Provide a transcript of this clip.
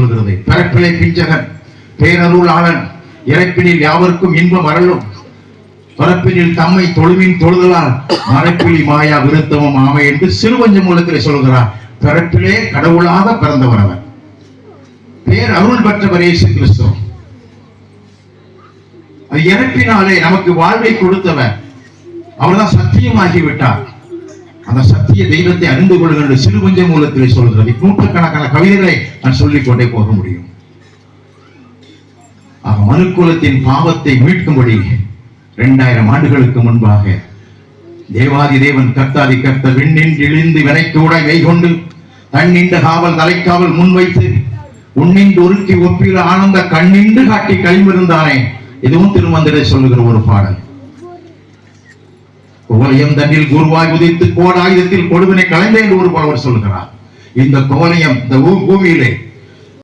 சொல்கிறது. பிறப்பிலே பிஞ்சகன், பேரருளாளன், இறப்பினில் யாவருக்கும் இன்பம் அருளும், பிறப்பினில் தம்மை தொழுவின் தொழுதலால் மரப்பிலி மாயா விருத்தமும் ஆமை என்று சிறுவஞ்ச மூலத்திலே சொல்கிறார். பிறப்பிலே கடவுளாக பிறந்தவர் அவர், பேரருள் பெற்றவர் இயேசு கிறிஸ்து. இறப்பினாலே நமக்கு வாழ்வை கொடுத்தவர், அவர்தான் சத்தியமாகிவிட்டார். அந்த சத்திய தெய்வத்தை அறிந்து கொள்ளுங்கள் என்று சிறுவஞ்ச மூலத்திலே சொல்கிறது. நூற்றுக்கணக்கான கவிதைகளை நான் சொல்லிக் கொண்டே போக முடியும். மனுக்குலத்தின் பாவத்தை மீட்கும்படி 2000 ஆண்டுகளுக்கு முன்பாக தேவாதி தேவன் கர்த்தாதி கர்த்தர் விண்ணின்று இழிந்து வினைக்கு உடை வைகொண்டு தன்னின்று காவல் தலைக்காவல் முன்வைத்து உன்னின்று உருக்கி ஒப்பில ஆனந்த கண்ணின்று காட்டி கைமிருந்தானே. இதுவும் திருமந்திரை சொல்லுகிற ஒரு பாடல். கோவலயம் தன்னில் குருவாய் உதித்து கோடாயுதத்தில் கொடுவினை கலைந்த என்று ஒரு புலவர் சொல்கிறார். இந்த கோவலயம் இந்த பூமியிலே